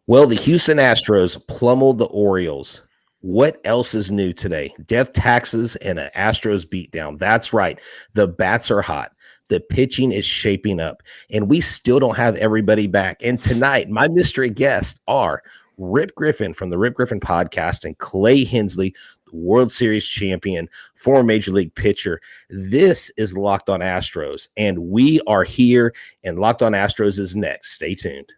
Well, the Houston Astros pummeled the Orioles. What else is new today? Death taxes and an Astros beatdown. That's right. The bats are hot. The pitching is shaping up, and we still don't have everybody back. And tonight, my mystery guests are Rip Griffin from the Rip Griffin podcast and Clay Hensley, the World Series champion, former Major League pitcher. This is Locked on Astros, and we are here, and Locked on Astros is next. Stay tuned.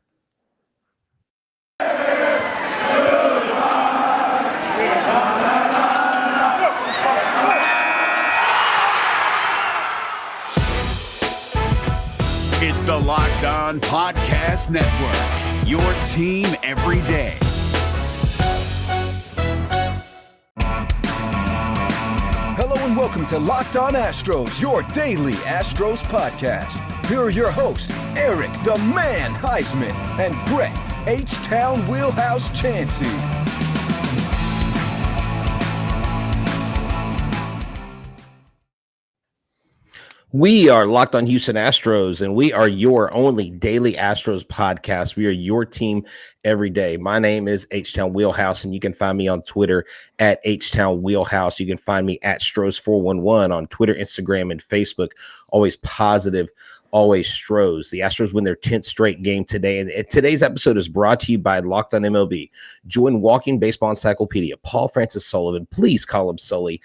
It's the Locked On Podcast Network, your team every day. Hello and welcome to Locked On Astros, your daily Astros podcast. Here are your hosts, Eric the Man Heisman and Brett Htown Wheelhouse Chansey. We are Locked on Houston Astros, and we are your only daily Astros podcast. We are your team every day. My name is Htown Wheelhouse, and you can find me on Twitter at Htown Wheelhouse. You can find me at Stros411 on Twitter, Instagram, and Facebook. Always positive, always Stros. The Astros win their 10th straight game today, and today's episode is brought to you by Locked on MLB. Join Walking Baseball Encyclopedia Paul Francis Sullivan. Please call him Sully.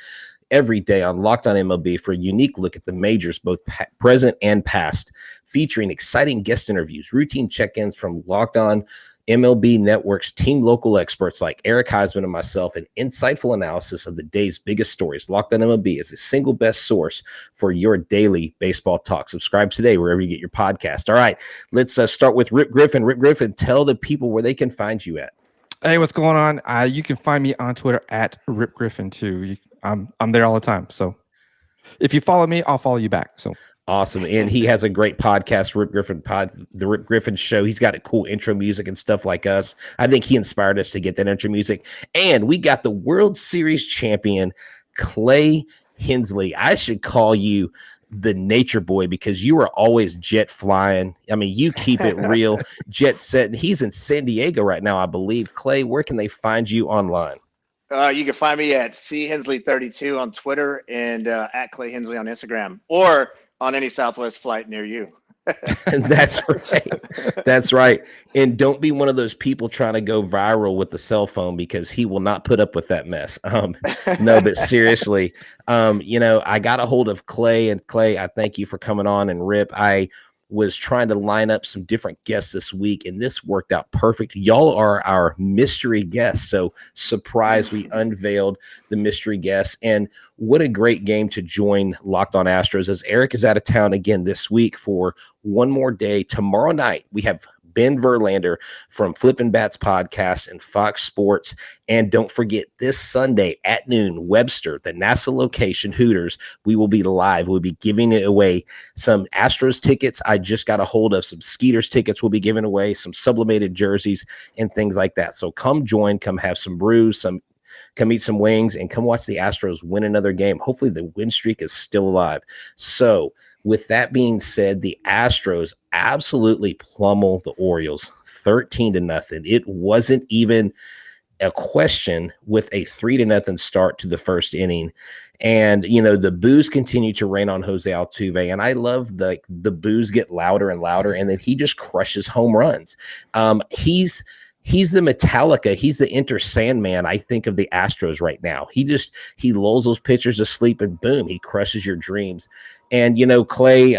Every day on Locked on MLB for a unique look at the majors, both present and past, featuring exciting guest interviews, routine check-ins from Locked on MLB Network's team local experts like Eric Heisman and myself, and insightful analysis of the day's biggest stories. Locked on MLB is the single best source for your daily baseball talk. Subscribe today wherever you get your podcast. All right, let's start with Rip Griffin. Rip Griffin, tell the people where they can find you at. Hey, what's going on? You can find me on Twitter at Rip Griffin too. I'm there all the time. So if you follow me, I'll follow you back. So awesome. And he has a great podcast, the Rip Griffin Show. He's got a cool intro music and stuff like us. I think he inspired us to get that intro music. And we got the World Series champion, Clay Hensley. I should call you the nature boy because you are always jet flying. I mean, you keep it real, jet set. And he's in San Diego right now, I believe. Clay, where can they find you online? You can find me at chensley32 on Twitter and at Clay Hensley on Instagram, or on any Southwest flight near you. That's right. That's right. And don't be one of those people trying to go viral with the cell phone, because he will not put up with that mess. No, but seriously, I got a hold of Clay, and Clay, I thank you for coming on. And Rip, I was trying to line up some different guests this week, and this worked out perfect. Y'all are our mystery guests. So surprise, we unveiled the mystery guests, and what a great game to join Locked on Astros, as Eric is out of town again this week for one more day. Tomorrow night, we have Ben Verlander from Flippin' Bats podcast and Fox Sports. And don't forget, this Sunday at noon, Webster, the NASA location, Hooters, we will be live. We'll be giving away some Astros tickets. I just got a hold of some Skeeters tickets. We'll be giving away some sublimated jerseys and things like that. So come join, come have some brews, come eat some wings, and come watch the Astros win another game. Hopefully the win streak is still alive. So with that being said, the Astros absolutely pummel the Orioles 13-0. It wasn't even a question with a 3-0 start to the first inning. And, the boos continue to rain on Jose Altuve. And I love the boos get louder and louder, and then he just crushes home runs. He's the Metallica. He's the Enter Sandman, I think, of the Astros right now. He lulls those pitchers to sleep, and boom, he crushes your dreams. And, Clay,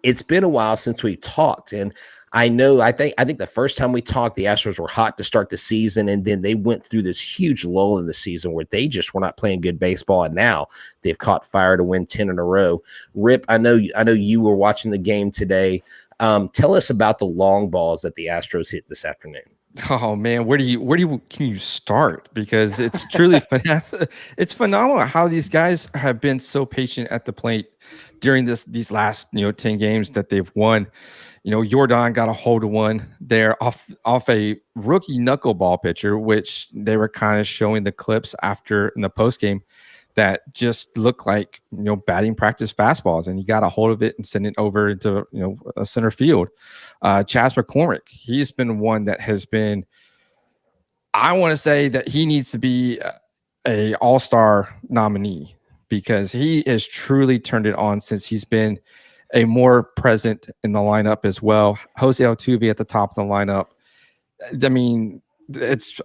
it's been a while since we talked. And I think the first time we talked, the Astros were hot to start the season. And then they went through this huge lull in the season where they just were not playing good baseball. And now they've caught fire to win 10 in a row. Rip, I know you were watching the game today. Tell us about the long balls that the Astros hit this afternoon. Oh man, can you start? Because it's truly it's phenomenal how these guys have been so patient at the plate during these last 10 games that they've won. Jordan got a hold of one there off a rookie knuckleball pitcher, which they were kind of showing the clips after in the post game. that just look like, batting practice fastballs, and he got a hold of it and sent it over into, a center field. Chas McCormick, he's been one that has been, I want to say that he needs to be a all-star nominee, because he has truly turned it on since he's been a more present in the lineup as well. Jose Altuve at the top of the lineup. I mean, it's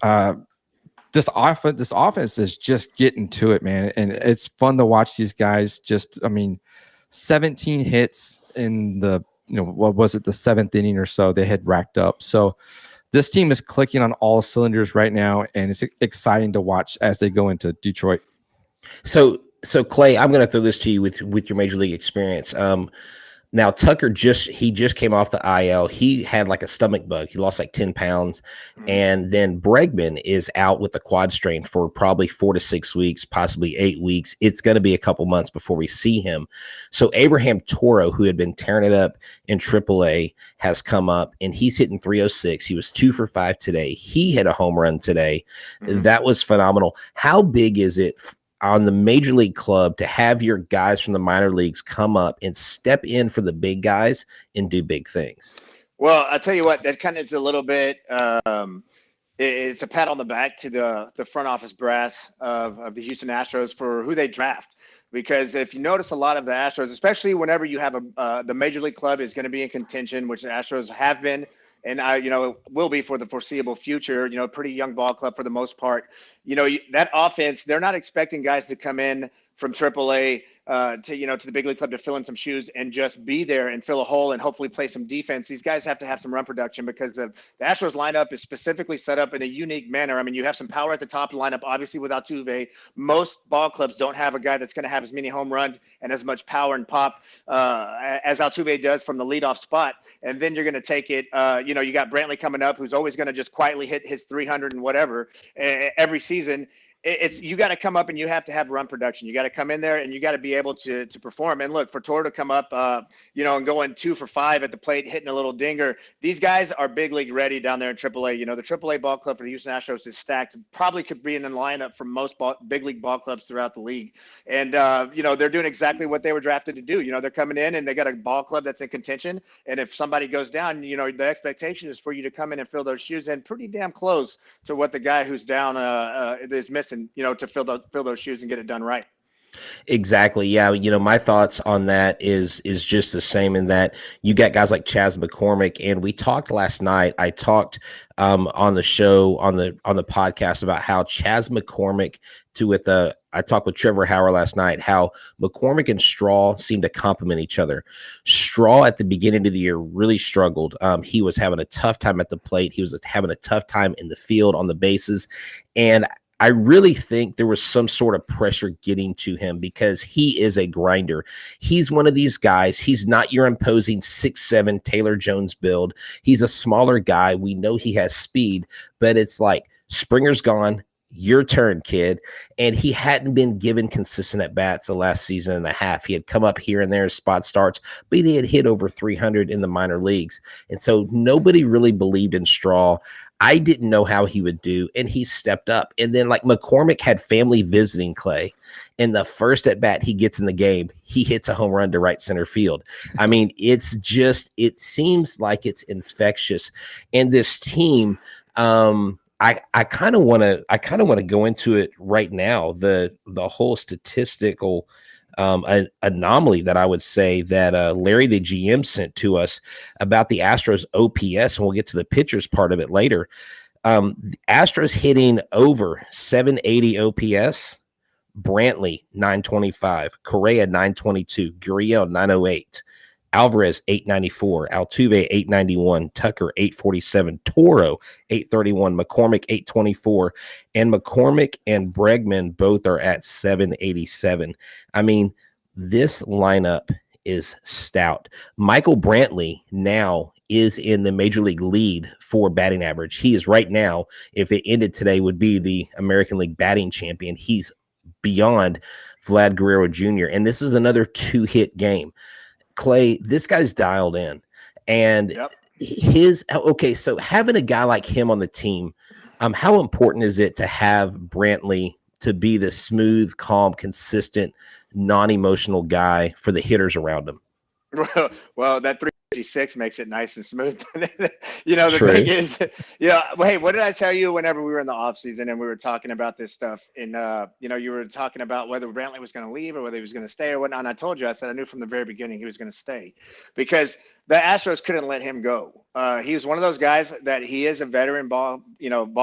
this offense is just getting to it, man. And it's fun to watch these guys 17 hits in the, what was it, the 7th inning or so they had racked up. So this team is clicking on all cylinders right now, and it's exciting to watch as they go into Detroit. So Clay, I'm going to throw this to you with your major league experience. Now Tucker just came off the IL. He had like a stomach bug. He lost like 10 pounds. And then Bregman is out with a quad strain for probably 4 to 6 weeks, possibly 8 weeks. It's going to be a couple months before we see him. So Abraham Toro, who had been tearing it up in AAA, has come up and he's hitting 306. He was 2 for 5 today. He hit a home run today. That was phenomenal. How big is it on the major league club to have your guys from the minor leagues come up and step in for the big guys and do big things? Well, I'll tell you what, that kind of is a little bit, it's a pat on the back to the front office brass of the Houston Astros for who they draft. Because if you notice, a lot of the Astros, especially whenever you have the major league club is going to be in contention, which the Astros have been, and will be for the foreseeable future, pretty young ball club for the most part. That offense, they're not expecting guys to come in from AAA to the big league club to fill in some shoes and just be there and fill a hole and hopefully play some defense. These guys have to have some run production because the Astros lineup is specifically set up in a unique manner. I mean, you have some power at the top of the lineup, obviously with Altuve. Most ball clubs don't have a guy that's going to have as many home runs and as much power and pop as Altuve does from the leadoff spot. And then you're going to take it, you got Brantley coming up, who's always going to just quietly hit his 300 and whatever every season. You got to come up and you have to have run production. You got to come in there and you got to be able to perform. And look, for Toro to come up, and going 2 for 5 at the plate, hitting a little dinger. These guys are big league ready down there in AAA. The AAA ball club for the Houston Astros is stacked. Probably could be in the lineup for most big league ball clubs throughout the league. And they're doing exactly what they were drafted to do. They're coming in and they got a ball club that's in contention. And if somebody goes down, the expectation is for you to come in and fill those shoes in pretty damn close to what the guy who's down is missing. To fill those shoes and get it done right. Exactly. Yeah. My thoughts on that is just the same in that you got guys like Chas McCormick, and we talked last night. I talked on the show on the podcast about how Chas McCormick I talked with Trevor Hauer last night, how McCormick and Straw seem to complement each other. Straw at the beginning of the year really struggled. He was having a tough time at the plate. He was having a tough time in the field on the bases. And I really think there was some sort of pressure getting to him because he is a grinder. He's one of these guys. He's not your imposing 6'7" Taylor Jones build. He's a smaller guy. We know he has speed, but it's like Springer's gone. Your turn, kid. And he hadn't been given consistent at bats the last season and a half. He had come up here and there as spot starts, but he had hit over 300 in the minor leagues. And so nobody really believed in Straw. I didn't know how he would do, and he stepped up. And then like McCormick had family visiting, Clay. And the first at bat he gets in the game, he hits a home run to right center field. I mean, it seems like it's infectious. And this team, I kind of want to go into it right now. The whole statistical anomaly that I would say that Larry, the GM, sent to us about the Astros OPS, and we'll get to the pitchers part of it later. The Astros hitting over 780 OPS, Brantley 925, Correa 922, Gurriel 908. Alvarez 894, Altuve 891, Tucker 847, Toro 831, McCormick 824, and McCormick and Bregman both are at 787. I mean, this lineup is stout. Michael Brantley now is in the major league lead for batting average. He is right now, if it ended today, would be the American League batting champion. He's beyond Vlad Guerrero Jr., and this is another 2-hit game. Clay, this guy's dialed in, and so having a guy like him on the team, how important is it to have Brantley to be the smooth, calm, consistent, non-emotional guy for the hitters around him. Well, that 356 makes it nice and smooth. The True. thing is, hey, what did I tell you whenever we were in the off season and we were talking about this stuff? And, you were talking about whether Brantley was going to leave or whether he was going to stay or whatnot. And I told you, I said, I knew from the very beginning he was going to stay because the Astros couldn't let him go. He was one of those guys that he is a veteran ball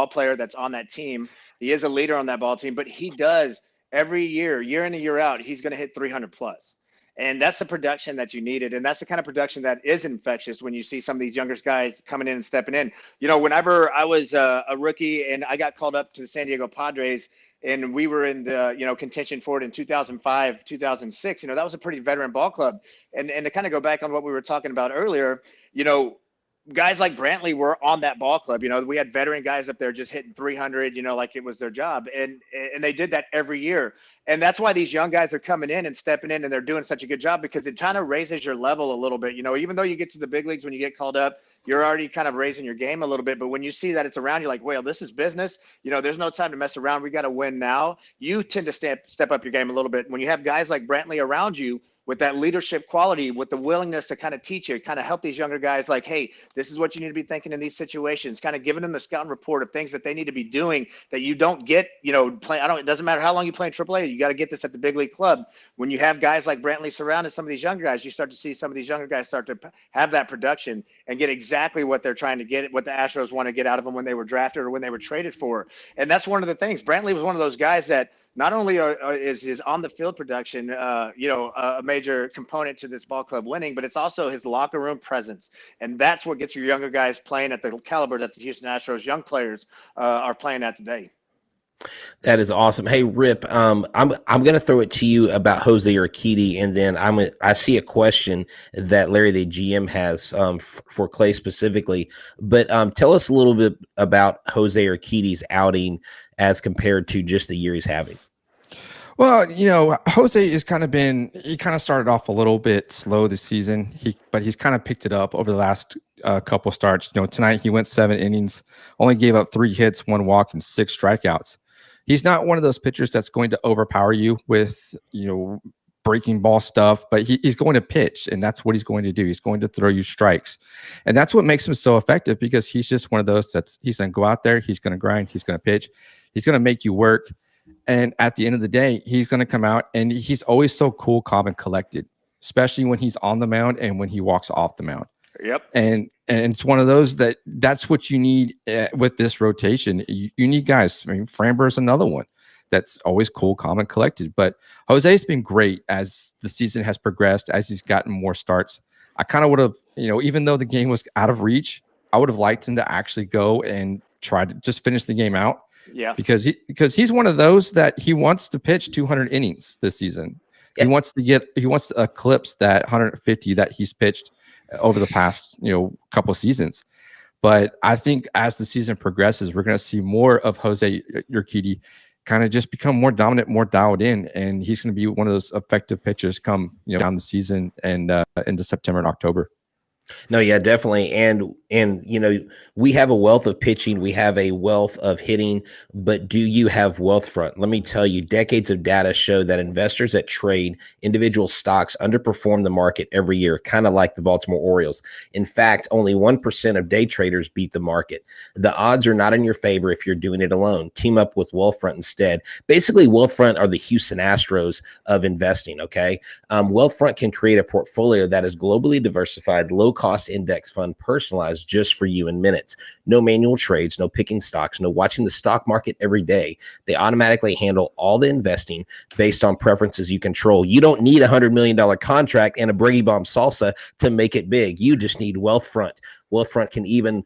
player that's on that team. He is a leader on that ball team, but he does every year in and year out, he's going to hit 300 plus. And that's the production that you needed. And that's the kind of production that is infectious when you see some of these younger guys coming in and stepping in. Whenever I was a rookie and I got called up to the San Diego Padres and we were in the, contention for it in 2005, 2006, that was a pretty veteran ball club. And to kind of go back on what we were talking about earlier, guys like Brantley were on that ball club. We had veteran guys up there just hitting 300, like it was their job. And they did that every year. And that's why these young guys are coming in and stepping in and they're doing such a good job because it kind of raises your level a little bit. Even though you get to the big leagues, when you get called up, you're already kind of raising your game a little bit. But when you see that it's around, you're like, well, this is business. There's no time to mess around. We got to win now. You tend to step up your game a little bit. When you have guys like Brantley around you, with that leadership quality, with the willingness to kind of teach you, kind of help these younger guys like, hey, this is what you need to be thinking in these situations, kind of giving them the scouting report of things that they need to be doing that you don't get, it doesn't matter how long you play in AAA, you got to get this at the big league club. When you have guys like Brantley surrounding some of these younger guys, you start to see some of these younger guys start to have that production and get exactly what they're trying to get, what the Astros want to get out of them when they were drafted or when they were traded for. And that's one of the things. Brantley was one of those guys that not only is his on-the-field production, a major component to this ball club winning, but it's also his locker room presence. And that's what gets your younger guys playing at the caliber that the Houston Astros young players are playing at today. That is awesome. Hey, Rip, I'm going to throw it to you about Jose Urquidy, and then I see a question that Larry, the GM, has for Clay specifically. But tell us a little bit about Jose Urquidy's outing as compared to just the year he's having. Well, Jose has he kind of started off a little bit slow this season, but he's kind of picked it up over the last couple starts. Tonight he went 7 innings, only gave up 3 hits, 1 walk, and 6 strikeouts. He's not one of those pitchers that's going to overpower you with, breaking ball stuff, but he's going to pitch, and that's what he's going to do. He's going to throw you strikes. And that's what makes him so effective because he's just one of those he's going to go out there, he's going to grind, he's going to pitch, he's going to make you work. And at the end of the day, he's going to come out and he's always so cool, calm, and collected, especially when he's on the mound and when he walks off the mound. Yep. And it's one of those that's what you need with this rotation. You need guys. I mean, Framber's another one that's always cool, calm, and collected. But Jose's been great as the season has progressed, as he's gotten more starts. I kind of would have, even though the game was out of reach, I would have liked him to actually go and try to just finish the game out. Yeah. Because he's one of those that he wants to pitch 200 innings this season. Yeah. He wants to eclipse that 150 that he's pitched over the past, couple seasons. But I think as the season progresses, we're going to see more of Jose Urquidy kind of just become more dominant, more dialed in, and he's going to be one of those effective pitchers come down the season and into September and October. No, yeah, definitely. And we have a wealth of pitching. We have a wealth of hitting, but do you have wealth front? Let me tell you, decades of data show that investors that trade individual stocks underperform the market every year, kind of like the Baltimore Orioles. In fact, only 1% of day traders beat the market. The odds are not in your favor if you're doing it alone. Team up with Wealthfront instead. Basically, Wealthfront are the Houston Astros of investing, okay? Wealthfront can create a portfolio that is globally diversified, low-cost index fund personalized just for you in minutes. No manual trades, no picking stocks, no watching the stock market every day. They automatically handle all the investing based on preferences you control. You don't need a $100 million contract and a Briggy Bomb salsa to make it big. You just need Wealthfront. Wealthfront can even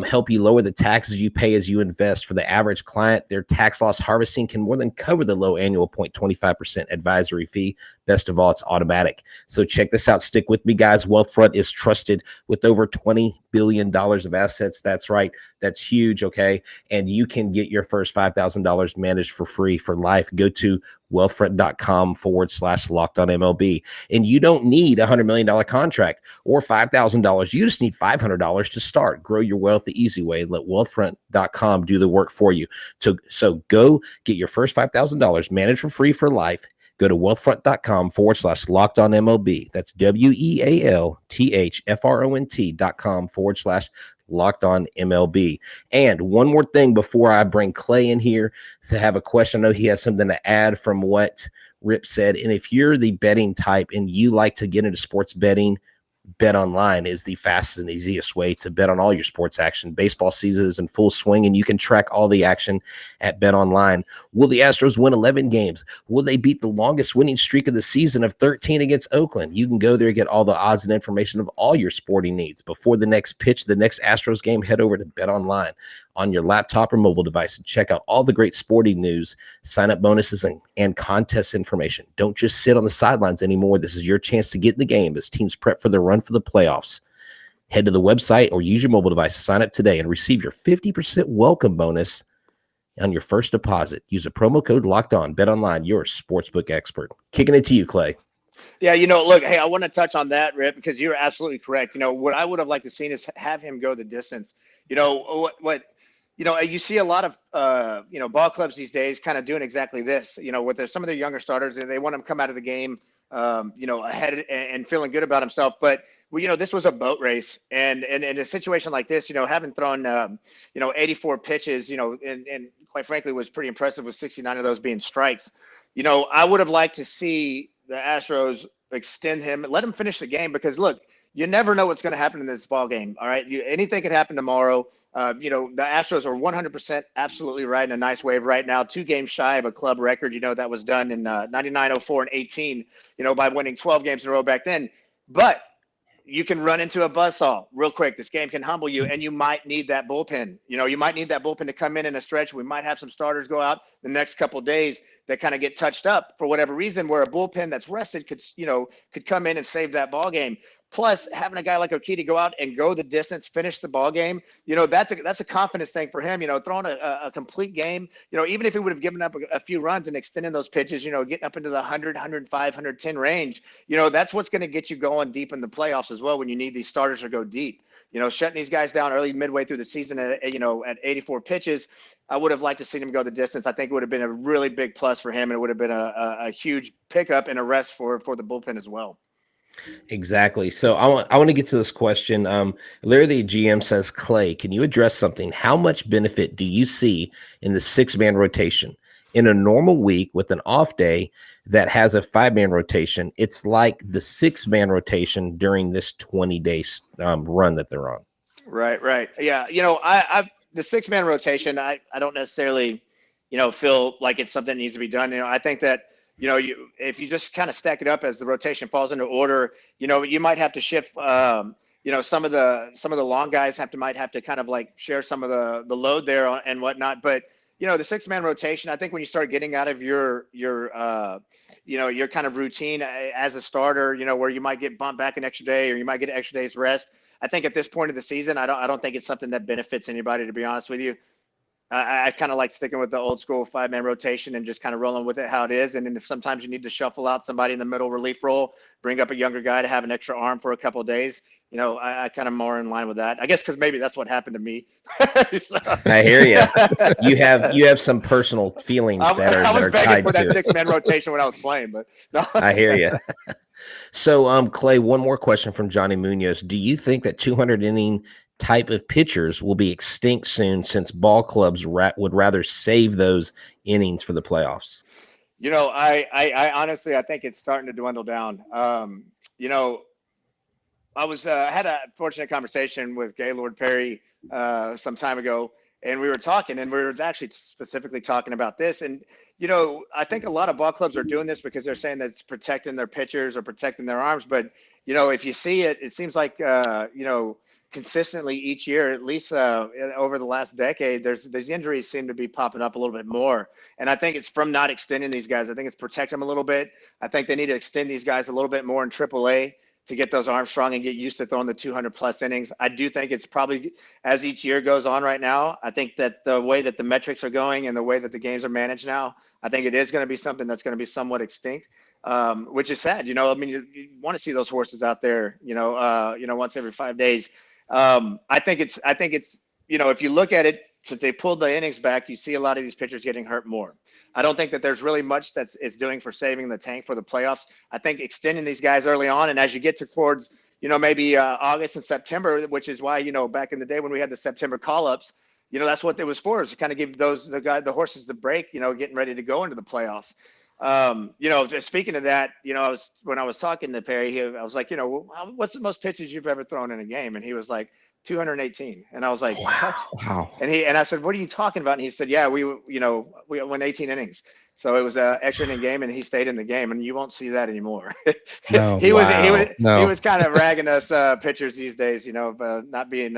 help you lower the taxes you pay as you invest. For the average client, their tax loss harvesting can more than cover the low annual 0.25% advisory fee. Best of all, it's automatic. So check this out. Stick with me, guys. Wealthfront is trusted with over $20 billion of assets. That's right. That's huge. Okay. And you can get your first $5,000 managed for free for life. Go to wealthfront.com/LockedOnMLB. And you don't need a $100 million contract or $5,000. You just need $500 to start. Grow your wealth the easy way and let wealthfront.com do the work for you. So go get your first $5,000 managed for free for life. Go to wealthfront.com/LockedOnMLB. That's WEALTHFRONT.com/LockedOnMLB. And one more thing before I bring Clay in here to have a question. I know he has something to add from what Rip said. And if you're the betting type and you like to get into sports betting, Bet Online is the fastest and easiest way to bet on all your sports action. Baseball season is in full swing, and you can track all the action at Bet Online. Will the Astros win 11 games? Will they beat the longest winning streak of the season of 13 against Oakland? You can go there and get all the odds and information of all your sporting needs. Before the next pitch, the next Astros game, head over to Bet Online on your laptop or mobile device and check out all the great sporting news, sign-up bonuses, and contest information. Don't just sit on the sidelines anymore. This is your chance to get in the game as teams prep for the run for the playoffs. Head to the website or use your mobile device to sign up today and receive your 50% welcome bonus on your first deposit. Use a promo code LOCKEDON. Bet Online, your sportsbook expert. Kicking it to you, Clay. Yeah, look, hey, I want to touch on that, Rip, because you're absolutely correct. What I would have liked to seen is have him go the distance. You see a lot of, ball clubs these days kind of doing exactly this, with some of their younger starters. They want them to come out of the game, ahead and feeling good about himself. But, this was a boat race. And in a situation like this, having thrown, 84 pitches, and quite frankly, was pretty impressive with 69 of those being strikes. I would have liked to see the Astros extend him, let him finish the game, because, look, you never know what's going to happen in this ball game. All right. Anything could happen tomorrow. The Astros are 100% absolutely riding a nice wave right now, 2 games shy of a club record, that was done in 99, 04, and 18, by winning 12 games in a row back then. But you can run into a buzzsaw real quick. This game can humble you, and you might need that bullpen. You might need that bullpen to come in a stretch. We might have some starters go out the next couple of days that kind of get touched up for whatever reason, where a bullpen that's rested could come in and save that ball game. Plus, having a guy like Urquidy go out and go the distance, finish the ball game, that's a confidence thing for him. Throwing a complete game, even if he would have given up a few runs and extending those pitches, getting up into the 100, 105, 110 range, that's what's going to get you going deep in the playoffs as well when you need these starters to go deep. Shutting these guys down early, midway through the season at 84 pitches, I would have liked to see him go the distance. I think it would have been a really big plus for him, and it would have been a huge pickup and a rest for the bullpen as well. Exactly. So I want to get to this question. Larry, the GM, says, Clay, can you address something? How much benefit do you see in the 6-man rotation? In a normal week with an off day that has a 5-man rotation, it's like the 6-man rotation during this 20-day run that they're on. Right. Yeah. I the 6-man rotation, I don't necessarily, feel like it's something that needs to be done. I think that, if you just kind of stack it up as the rotation falls into order, you might have to shift, some of the long guys might have to kind of like share some of the load there and whatnot. But, the 6-man rotation, I think when you start getting out of your kind of routine as a starter, where you might get bumped back an extra day or you might get an extra day's rest. I think at this point of the season, I don't think it's something that benefits anybody, to be honest with you. I kind of like sticking with the old school 5-man rotation and just kind of rolling with it how it is. And then if sometimes you need to shuffle out somebody in the middle relief role, bring up a younger guy to have an extra arm for a couple of days, I kind of more in line with that. I guess because maybe that's what happened to me. So. I hear you. You have some personal feelings that are tied for that to 6-man rotation when I was playing, but no. I hear you. So, Clay, one more question from Johnny Munoz. Do you think that 200 inning type of pitchers will be extinct soon, since ball clubs would rather save those innings for the playoffs? I honestly, I think it's starting to dwindle down. I had a fortunate conversation with Gaylord Perry some time ago, and we were talking, and we were actually specifically talking about this. And, I think a lot of ball clubs are doing this because they're saying that it's protecting their pitchers or protecting their arms. But, if you see it, it seems like, consistently each year, at least over the last decade, these injuries seem to be popping up a little bit more. And I think it's from not extending these guys. I think it's protect them a little bit. I think they need to extend these guys a little bit more in AAA to get those arms strong and get used to throwing the 200+ innings. I do think it's probably, as each year goes on right now, I think that the way that the metrics are going and the way that the games are managed now, I think it is going to be something that's going to be somewhat extinct, which is sad. I mean, you want to see those horses out there, once every 5 days. I think it's, if you look at it, since they pulled the innings back, you see a lot of these pitchers getting hurt more. I don't think that there's really much that's it's doing for saving the tank for the playoffs. I think extending these guys early on, and as you get towards, maybe August and September, which is why, back in the day when we had the September call-ups, that's what it was for, is to kind of give the horses the break, getting ready to go into the playoffs. Just speaking of that, when I was talking to Perry, I was like, what's the most pitches you've ever thrown in a game? And he was like, 218. And I was like, what? Wow. And I said, what are you talking about? And he said, yeah, we went 18 innings. So it was an extra inning game, and he stayed in the game, and you won't see that anymore. No, he no. was kind of ragging us pitchers these days, not being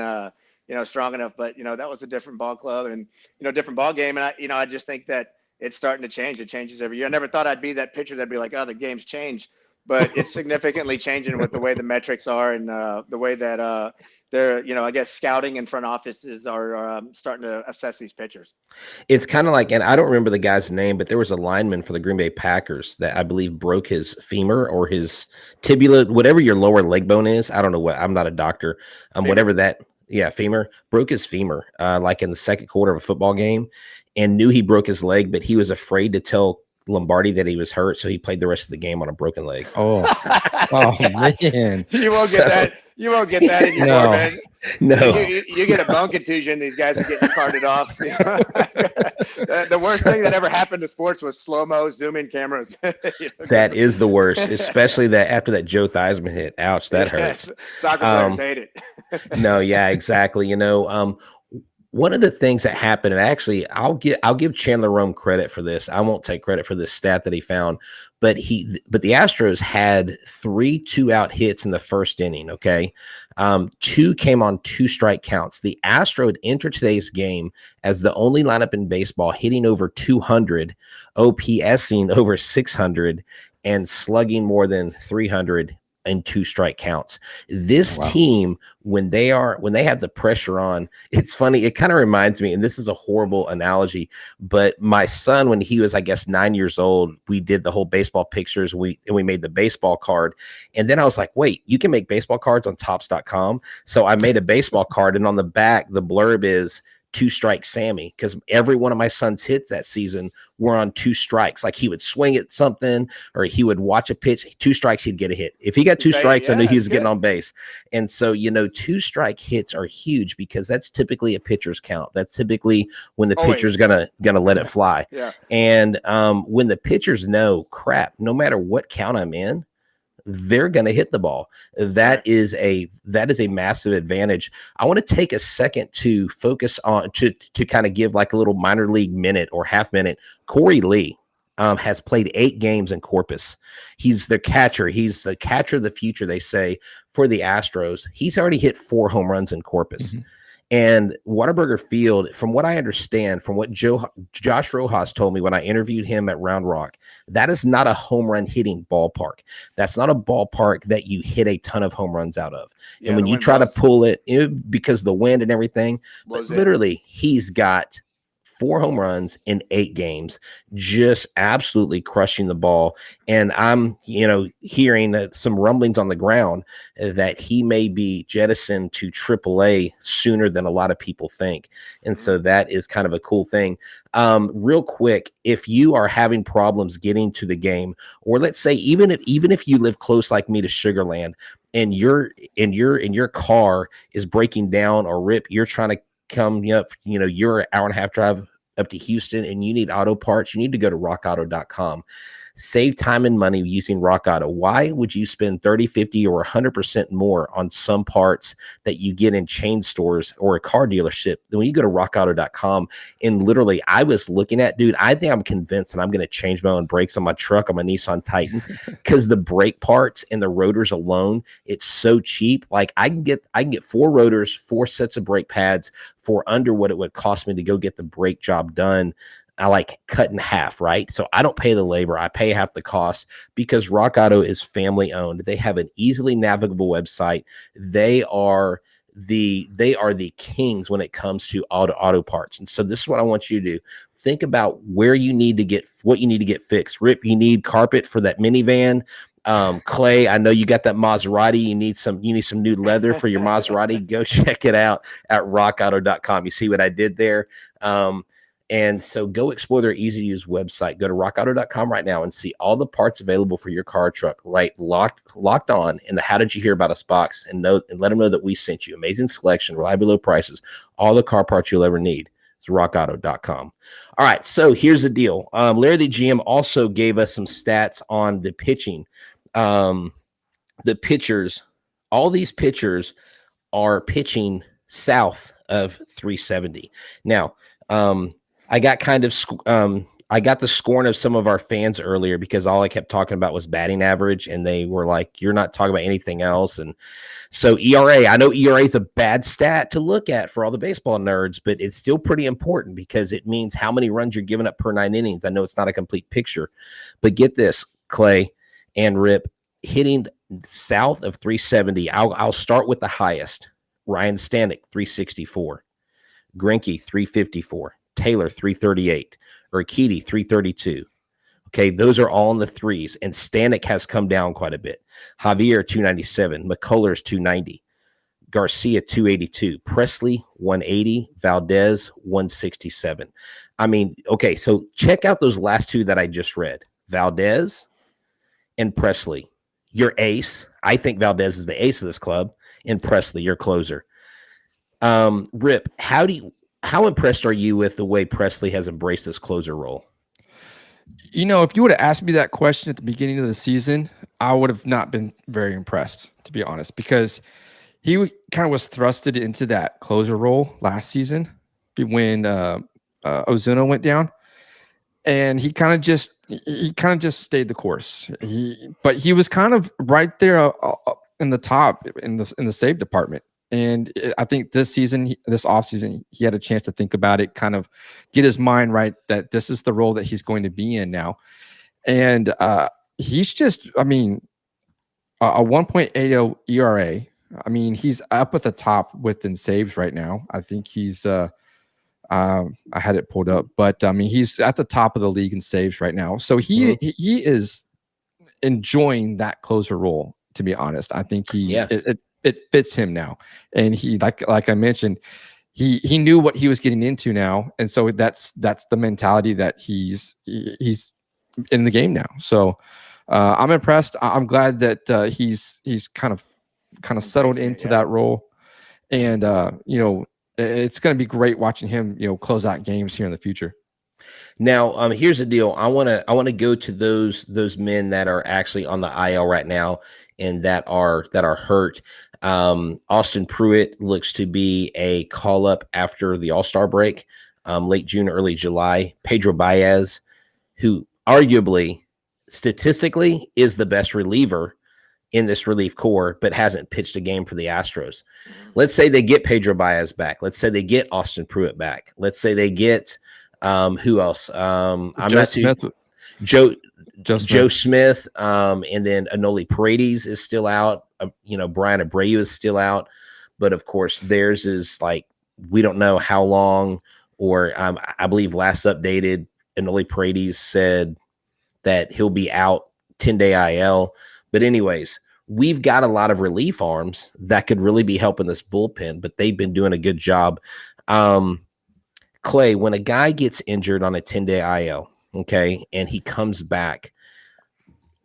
strong enough. But that was a different ball club and different ball game. And I just think that it's starting to change. It changes every year. I never thought I'd be that pitcher that'd be like, oh, the game's changed, but it's significantly changing with the way the metrics are and the way that they're, I guess scouting and front offices are starting to assess these pitchers. It's kind of like, and I don't remember the guy's name, but there was a lineman for the Green Bay Packers that I believe broke his femur or his tibula, whatever your lower leg bone is. I don't know what, I'm not a doctor. Whatever that, femur, broke his femur, like in the second quarter of a football game, and knew he broke his leg, but he was afraid to tell Lombardi that he was hurt, so he played the rest of the game on a broken leg. Oh man. You won't get that. You won't get that anymore, No. man. No, You get a bone contusion, these guys are getting carted off. The worst thing that ever happened to sports was slow-mo, zoom-in cameras. that is the worst, especially that after that Joe Theismann hit. Ouch, that hurts. Soccer players hate it. No, yeah, exactly. One of the things that happened, and actually I'll give Chandler Rome credit for this. I won't take credit for this stat that he found, but the Astros had 3 2-out hits in the first inning. Okay. 2 came on 2 strike counts. The Astros entered today's game as the only lineup in baseball hitting over 200, OPSing over 600, and slugging more than 300 and 2 strike counts. This team, when they have the pressure on, it's funny. It kind of reminds me, and this is a horrible analogy, but my son, when he was, I guess, 9 years old, we did the whole baseball pictures. We made the baseball card. And then I was like, wait, you can make baseball cards on tops.com. So I made a baseball card, and on the back, the blurb is 2 strike Sammy, because every one of my son's hits that season were on 2 strikes. Like he would swing at something or he would watch a pitch, 2 strikes, he'd get a hit. If he got 2 strikes, I knew he was getting on base. And so, 2 strike hits are huge because that's typically a pitcher's count. That's typically when the pitcher's gonna let it fly. Yeah. And when the pitchers know, crap, no matter what count I'm in, they're going to hit the ball. That is a massive advantage. I want to take a second to focus on to kind of give like a little minor league minute or half minute. Corey Lee has played 8 games in Corpus. He's the catcher. He's the catcher of the future, they say, for the Astros. He's already hit 4 home runs in Corpus. Mm-hmm. And Whataburger Field, from what I understand, from what Josh Rojas told me when I interviewed him at Round Rock, that is not a home run hitting ballpark. That's not a ballpark that you hit a ton of home runs out of. And when you try to pull it, because the wind and everything, but literally he's got 4 home runs in 8 games, just absolutely crushing the ball. And I'm, hearing some rumblings on the ground that he may be jettisoned to AAA sooner than a lot of people think. And so that is kind of a cool thing. Real quick, if you are having problems getting to the game, or let's say even if you live close like me to Sugar Land, and your car is breaking down or you're trying to come up, you're an hour and a half drive up to Houston and you need auto parts, you need to go to rockauto.com. Save time and money using RockAuto. Why would you spend 30, 50, or 100% more on some parts that you get in chain stores or a car dealership than when you go to rockauto.com? And literally, I was looking at, dude, I think I'm convinced that I'm going to change my own brakes on my truck, on my Nissan Titan, because the brake parts and the rotors alone, it's so cheap. Like I can get 4 rotors, 4 sets of brake pads for under what it would cost me to go get the brake job done. I like cut in half, right? So I don't pay the labor. I pay half the cost because RockAuto is family owned. They have an easily navigable website. They are the kings when it comes to auto parts. And so this is what I want you to do. Think about where you need to get what you need to get fixed. Rip, you need carpet for that minivan. Clay, I know you got that Maserati. You need some new leather for your Maserati. Go check it out at rockauto.com. You see what I did there? And so go explore their easy to use website. Go to rockauto.com right now and see all the parts available for your car or truck, right? Locked on in the How Did You Hear About Us box, and let them know that we sent you. Amazing selection, reliable low prices, all the car parts you'll ever need. It's rockauto.com. All right, so here's the deal. Larry the GM also gave us some stats on the pitching. The pitchers, all these pitchers are pitching south of 370. Now, I got I got the scorn of some of our fans earlier because all I kept talking about was batting average, and they were like, "You're not talking about anything else." And so ERA, I know ERA is a bad stat to look at for all the baseball nerds, but it's still pretty important because it means how many runs you're giving up per 9 innings. I know it's not a complete picture, but get this, Clay and Rip, hitting south of 370. I'll start with the highest. Ryan Stanek, 364. Greinke, 354. Taylor, 338. Urquidy, 332. Okay, those are all in the threes, and Stanek has come down quite a bit. Javier, 297. McCullers, 290. Garcia, 282. Presley, 180. Valdez, 167. I mean, okay, so check out those last two that I just read. Valdez and Presley, your ace. I think Valdez is the ace of this club, and Presley, your closer. Rip, how impressed are you with the way Presley has embraced this closer role? You know, if you would have asked me that question at the beginning of the season, I would have not been very impressed, to be honest, because he kind of was thrusted into that closer role last season when Ozuna went down, and he kind of just stayed the course. But he was kind of right there in the top in the save department. And I think this offseason, he had a chance to think about it, kind of get his mind right that this is the role that he's going to be in now. And he's just, I mean, a 1.80 ERA. I mean, he's up at the top within saves right now. I think he's, I had it pulled up, but I mean, he's at the top of the league in saves right now. So he is enjoying that closer role, to be honest. I think it fits him now. And he, like I mentioned, he knew what he was getting into now. And so that's the mentality that he's in the game now. So I'm impressed. I'm glad that he's kind of settled into that role. And you know, it's going to be great watching him, you know, close out games here in the future. Now, here's the deal. I want to go to those men that are actually on the IL right now and that are hurt. Austin Pruitt looks to be a call up after the All-Star break, late June, early July. Pedro Baez, who arguably statistically is the best reliever in this relief corps, but hasn't pitched a game for the Astros. Let's say they get Pedro Baez back. Let's say they get Austin Pruitt back. Let's say they get who else? Joe Smith, and then Anoli Paredes is still out. Brian Abreu is still out, but of course theirs is like, we don't know how long, or I believe last updated, Anoli Paredes said that he'll be out 10-day IL. But anyways, we've got a lot of relief arms that could really be helping this bullpen, but they've been doing a good job. Clay, when a guy gets injured on a 10-day IL, okay, and he comes back,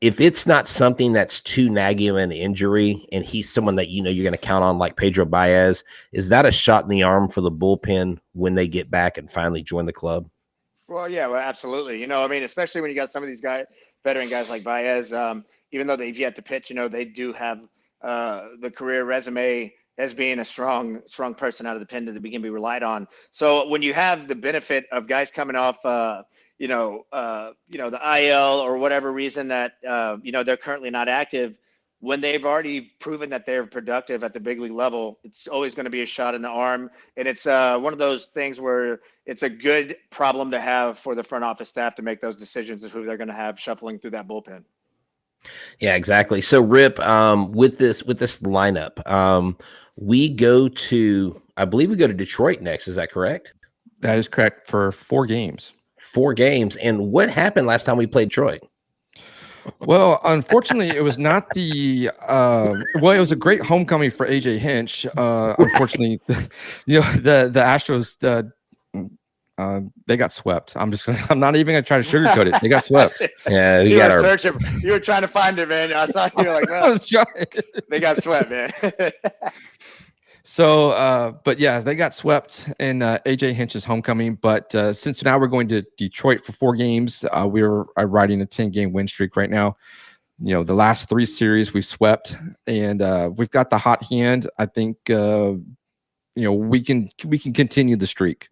if it's not something that's too nagging an injury and he's someone that you're going to count on like Pedro Baez, is that a shot in the arm for the bullpen when they get back and finally join the club? Well, yeah, well, absolutely. I mean, especially when you got some of these veteran guys like Baez, even though they've yet to pitch, they do have the career resume as being a strong person out of the pen that can be relied on. So when you have the benefit of guys coming off, the IL or whatever reason that, they're currently not active, when they've already proven that they're productive at the big league level, it's always going to be a shot in the arm. And it's one of those things where it's a good problem to have for the front office staff to make those decisions of who they're going to have shuffling through that bullpen. Yeah, exactly. So Rip, with this lineup, we go to, I believe we go to Detroit next. Is that correct? That is correct, for 4 games. 4 games. And what happened last time we played Detroit? Well, unfortunately, it was not the it was a great homecoming for AJ Hinch. Unfortunately, the Astros, they got swept. I'm not even gonna try to sugarcoat it. They got swept. Yeah, you were trying to find it, man. I saw you were like, well, they got swept, man. So, but yeah, they got swept in AJ Hinch's homecoming. But since now we're going to Detroit for 4 games, we're riding a 10-game win streak right now. The last 3 series we swept, and we've got the hot hand. I think we can continue the streak.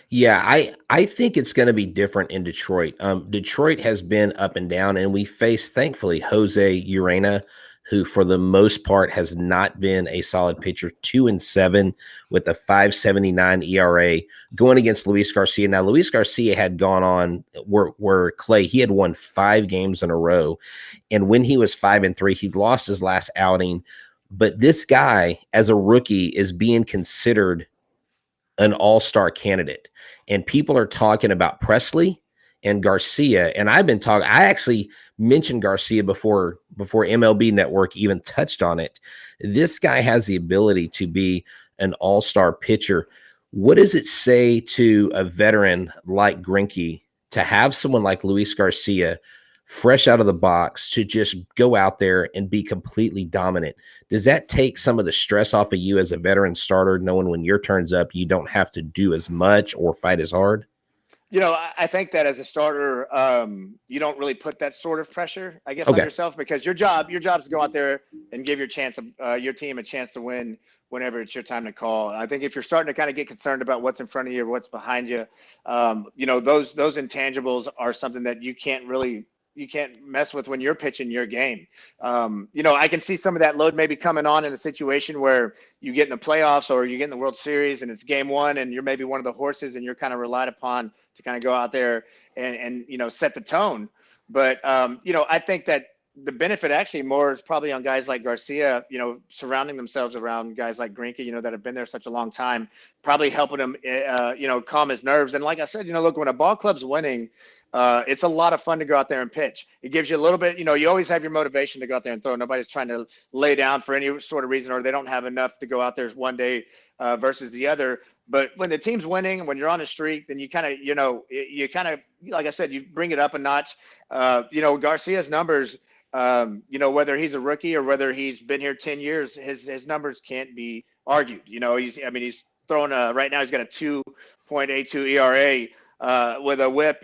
Yeah, I think it's going to be different in Detroit. Detroit has been up and down, and we faced, thankfully, Jose Urena, who for the most part has not been a solid pitcher. 2-7 with a 5.79 ERA, going against Luis Garcia. Now, Luis Garcia had gone on where Clay, he had won 5 games in a row. And when he was 5-3, he'd lost his last outing. But this guy, as a rookie, is being considered an all-star candidate. And people are talking about Presley and Garcia. And I actually mentioned Garcia before MLB Network even touched on it. This guy has the ability to be an all-star pitcher. What does it say to a veteran like Greinke to have someone like Luis Garcia fresh out of the box to just go out there and be completely dominant? Does that take some of the stress off of you as a veteran starter, knowing when your turn's up, you don't have to do as much or fight as hard? I think that as a starter, you don't really put that sort of pressure, I guess, on yourself, because your job is to go out there and give your team a chance to win whenever it's your time to call. I think if you're starting to kind of get concerned about what's in front of you or what's behind you, those intangibles are something that you can't mess with when you're pitching your game. I can see some of that load maybe coming on in a situation where you get in the playoffs or you get in the World Series and it's game 1 and you're maybe one of the horses and you're kind of relied upon to kind of go out there and set the tone. But, I think that the benefit actually more is probably on guys like Garcia, surrounding themselves around guys like Greinke, that have been there such a long time, probably helping him, calm his nerves. And like I said, look, when a ball club's winning, it's a lot of fun to go out there and pitch. It gives you a little bit, you always have your motivation to go out there and throw. Nobody's trying to lay down for any sort of reason, or they don't have enough to go out there one day versus the other. But when the team's winning, when you're on a streak, then you kind of, like I said, you bring it up a notch. Garcia's numbers, whether he's a rookie or whether he's been here 10 years, his numbers can't be argued. He's throwing right now, he's got a 2.82 ERA with a whip,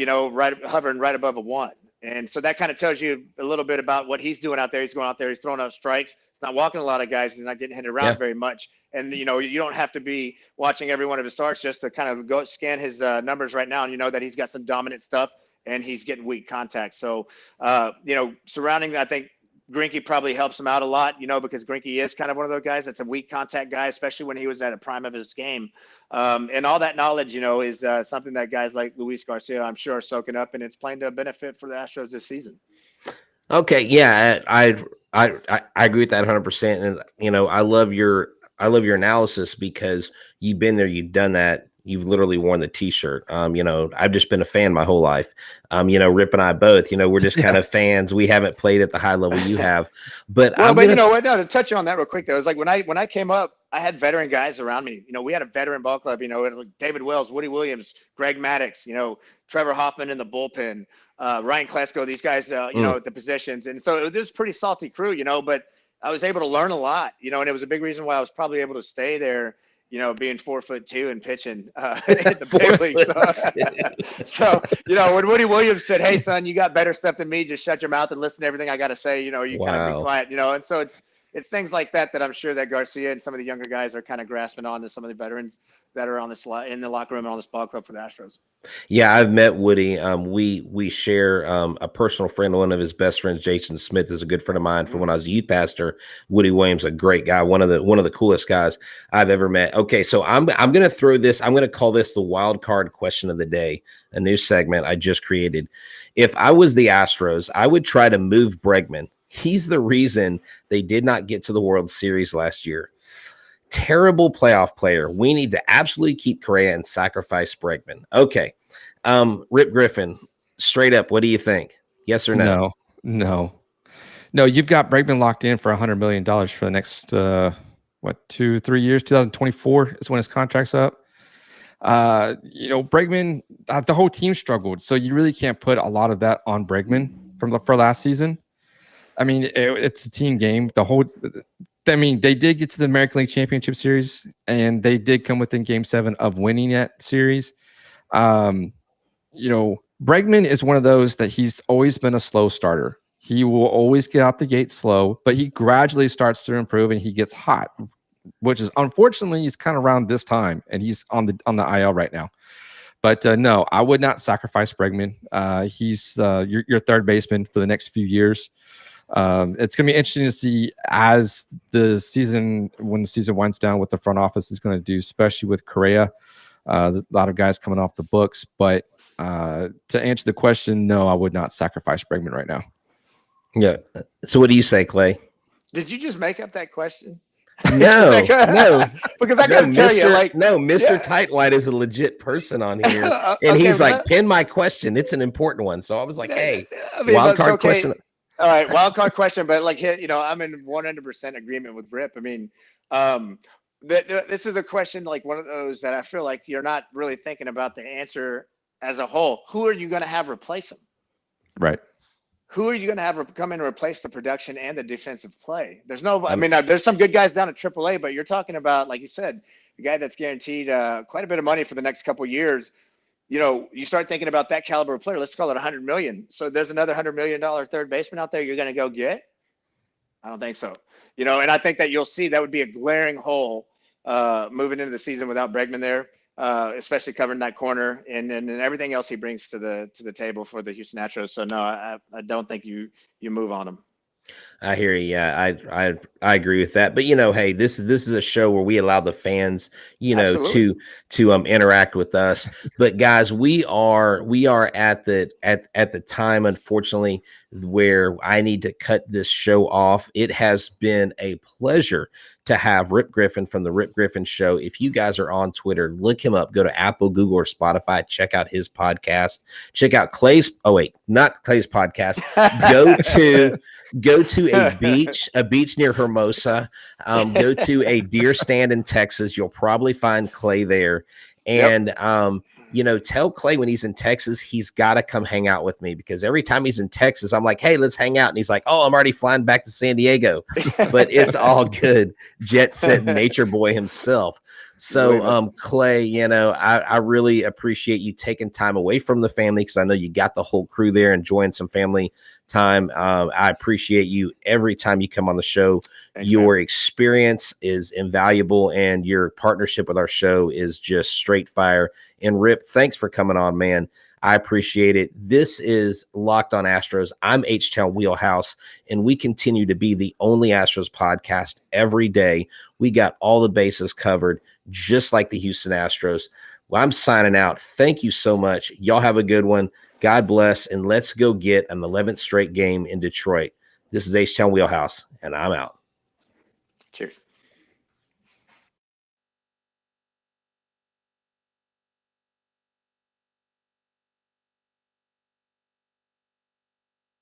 hovering right above a 1. And so that kind of tells you a little bit about what he's doing out there. He's going out there, he's throwing out strikes. He's not walking a lot of guys. He's not getting hit around very much. And, you don't have to be watching every one of his starts just to kind of go scan his numbers right now. And you know that he's got some dominant stuff and he's getting weak contact. So, surrounding, I think Greinke probably helps him out a lot, because Greinke is kind of one of those guys that's a weak contact guy, especially when he was at a prime of his game. And all that knowledge, is something that guys like Luis Garcia, I'm sure, are soaking up, and it's playing to a benefit for the Astros this season. Okay. Yeah. I agree with that 100%. And, I love your analysis because you've been there, you've done that. You've literally worn the T-shirt. I've just been a fan my whole life. Rip and I both, we're just kind of fans. We haven't played at the high level you have, but to touch on that real quick though, it's like when I came up, I had veteran guys around me. We had a veteran ball club. It was like David Wells, Woody Williams, Greg Maddux, Trevor Hoffman in the bullpen, Ryan Klesko. These guys, at the positions, and so it was a pretty salty crew, But I was able to learn a lot, and it was a big reason why I was probably able to stay there. Being 4'2" and pitching in the big leagues. So, when Woody Williams said, "Hey, son, you got better stuff than me. Just shut your mouth and listen to everything I got to say." You kind of be quiet. And so it's things like that I'm sure that Garcia and some of the younger guys are kind of grasping on to some of the veterans that are on this in the locker room and on this ball club for the Astros. Yeah, I've met Woody. We share a personal friend. One of his best friends, Jason Smith, is a good friend of mine from when I was a youth pastor. Woody Williams, a great guy, one of the coolest guys I've ever met. Okay, so I'm going to throw this. I'm going to call this the wild card question of the day, a new segment I just created. If I was the Astros, I would try to move Bregman. He's the reason they did not get to the World Series last year. Terrible playoff player. We need to absolutely keep Correa and sacrifice Bregman. Okay. Rip Griffin, straight up, what do you think? Yes or no? No. You've got Bregman locked in for $100 million for the next 2-3 years. 2024 is when his contract's up. Bregman, the whole team struggled, so you really can't put a lot of that on Bregman for last season. I mean, it's a team game. They did get to the American League Championship Series, and they did come within Game 7 of winning that series. Bregman is one of those that he's always been a slow starter. He will always get out the gate slow, but he gradually starts to improve, and he gets hot, which is unfortunately he's kind of around this time, and he's on the IL right now. But no, I would not sacrifice Bregman. He's your third baseman for the next few years. It's going to be interesting to see when the season winds down, what the front office is going to do, especially with Correa. There's a lot of guys coming off the books, but to answer the question, no, I would not sacrifice Bregman right now. Yeah. So what do you say, Clay? Did you just make up that question? No, no. Because I got to tell you, Mr. Tightwhite is a legit person on here, and he's like, pin my question. It's an important one. So I was like, hey, wild card question. All right, wild card question, but I'm in 100% agreement with Rip. I mean, this is a question like one of those that I feel like you're not really thinking about the answer as a whole. Who are you going to have replace him? Right. Who are you going to have come in and replace the production and the defensive play? There's some good guys down at AAA, but you're talking about, like you said, a guy that's guaranteed quite a bit of money for the next couple of years. You start thinking about that caliber of player. Let's call it $100 million. So there's another $100 million third baseman out there you're going to go get? I don't think so. And I think that you'll see that would be a glaring hole moving into the season without Bregman there, especially covering that corner and everything else he brings to the table for the Houston Astros. So no, I don't think you move on him. I hear you. Yeah, I agree with that. But hey, this is a show where we allow the fans, to interact with us. But guys, we are at the time, unfortunately, where I need to cut this show off. It has been a pleasure to have Rip Griffin from the Rip Griffin Show. If you guys are on Twitter, look him up. Go to Apple, Google, or Spotify. Check out his podcast. Check out Clay's. Oh wait, not Clay's podcast. Go to a beach near Hermosa. Go to a deer stand in Texas. You'll probably find Clay there. And tell Clay when he's in Texas, he's got to come hang out with me, because every time he's in Texas, I'm like, hey, let's hang out. And he's like, oh, I'm already flying back to San Diego. But it's all good. Jet set nature boy himself. So, Clay, I really appreciate you taking time away from the family, because I know you got the whole crew there enjoying some family time. I appreciate you every time you come on the show. Thanks, your experience is invaluable, and your partnership with our show is just straight fire. And Rip, thanks for coming on, man. I appreciate it. This is Locked on Astros. I'm Htown Wheelhouse, and we continue to be the only Astros podcast every day. We got all the bases covered, just like the Houston Astros. Well, I'm signing out. Thank you so much. Y'all have a good one. God bless, and let's go get an 11th straight game in Detroit. This is Htown Wheelhouse, and I'm out. Cheers.